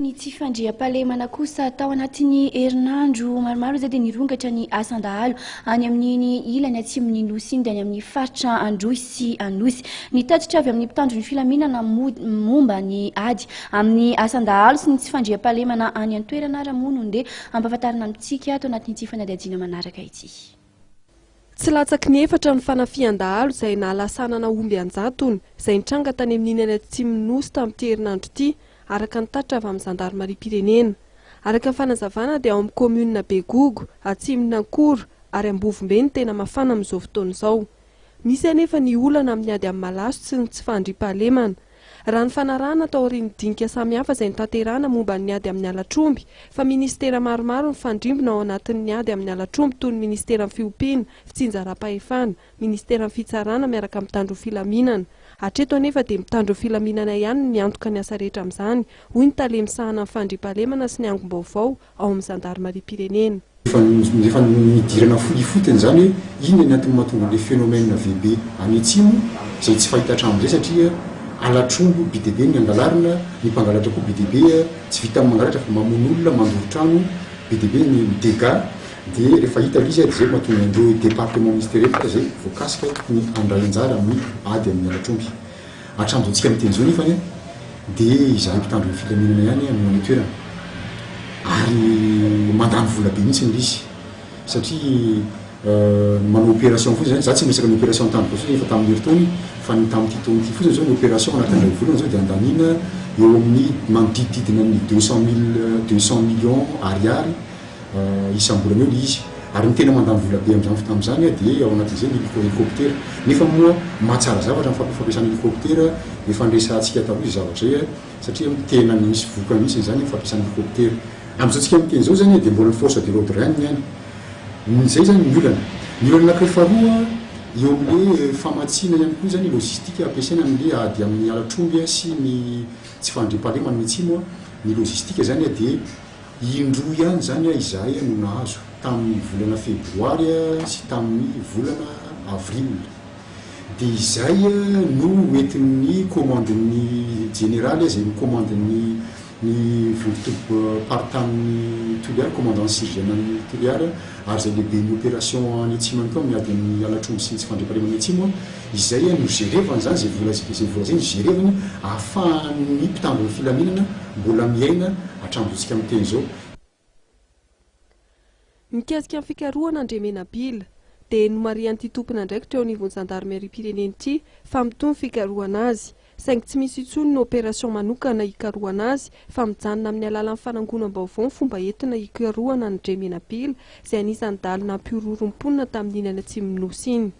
Ny tsy fandriam-pahalemana kosa tao anatin'ny herinandro maromaro izay dia nirongatra ny asan-dahalo any amin'ny ilany atsimon'ny nosy dia any amin'ny faritra Androy sy Anosy. Ny tatitra avy amin'ny mpitandro ny filaminana momba ny ady amin'ny asan-dahalo sy ny tsy fandriam-pahalemana any an-toerana ramono dia ampahafantarana amintsika ato anatin'ity fanadihadihana manaraka ity. Tsy latsaky ny efatra ny fanafian-dahalo izay nahalasanana omby anjatony izay nitranga tany amin'ny ilany atsimon'ny nosy tamin'ity herinandro ity araka ny tatitra avy amin'ny zandarmariam-pirenena. Araka ny fanazavana dia ao amin'ny komuna Begogo, Atsimonna Ankoro ary Ambovombe ny tena mafana amin'izao fotoana izao. Misy anefa ny olana amin'ny ady amin'ny malaso sy ny tsy fandriam-pahalemana. Raha ny fanarahana tao aorian'ny dinika samihafa izay notanterahana momba ny ady amin'ny alatromby, fa ministera maromaro ny fandrimbona ao anatin'ny ady amin'ny alatromby toy ny ministera fiompiana, fitsinjaram-pahefana, ministera fitsarana miaraka amin'ny mpitandro filaminana. Hatreto anefa dia mpitandro filaminana ihany ny antoka ny asa rehetra amin'izany, hoy ny talemisahana ny fandriam-pahalemana sy ny angom-baovao ao amin'ny zandarmariam-pirenena. Rehefa nidirana fotifotiny zany iny anatin'ny mahatonga le phénomène VB any atsimo izay tsy fahita hatramin'izay satria alatrombo be dia be ny angalarina, ny mpangalatra koa be dia be tsy vita amin'ny mangalatra fa mamono olona mandovo trano be dia be ny dégâts. Dia rehefa hita izy zay mahatonga andreo département ministériel zay voakasika ny andray anjara amin'ny ady amin'ny alatromby. Hatramin'izao tsika miteny zao nefa dia izahay mpitandro ny filaminana ihany amin'ny toerana ary mandany vola be mihitsy ny izy satria manao opération fotsiny zany. Za tsy miresaka ny opération tany fotsiny efa tamin'ny herintaony fa ny tamin'ity taon'ity fotsiny zao ny opération anatin'indray volana zao dia andanina eo amin'ny manodidididina ny 200 millions ariary isam-bolana eo le izy ary ny tena mandany vola be amin'izany dia ao anatin'izay ny hélicoptère. Nefa moa mahatsara zavatra ny fampiasana hélicoptère efa andresantsika taloha izy zavatra zay satria tena misy vokany mihitsy zany ny fampiasana hélicoptère. Amin'izao tsika miteny zao zany dia mbola ny force de l'ordre ihany izay zany ny olana. Ny olana anankiray faharoa eo amin'le famatsiana ihany koa zany logistika ampiasaina amin'le ady amin'ny alatromby sy ny tsy fandriam-pahalemana ny atsimo. Ny logistika zany dia indroa ihany zany izahay no nahazo tamin'ny volana febroary sy tamin'ny volana avril. Dia izay no entin'ny commandeny général izay commandeny ny part-time toliara commandant sirgénal toliara ary zay lehibe ny opération any atsimo koa miady amin'ny alatromby sy ny tsy fandriam-pahalemana atsimo izay no gérevany zany zay vola zay gérevany ahafahan'ny mpitandro ny filaminana mbola miaina hatramin'izao tsika miteny zao. Mikasika amin'ny fikarohana Andremena Bila dia nomarian'ity tompona andraikitra eo anivon'ny zandarmariam-pirenena ity fa mitony fikarohana azy saingy tsy misy intsony ny opération manokana hikarohana azy fa mijanona amin'ny alalan'ny fanangonam-baovao ny fomba entina hikarohana Andremena Bila izay anisan'ny dalina ampiororom-ponina tamin'ny ilany atsimon'ny nosy iny.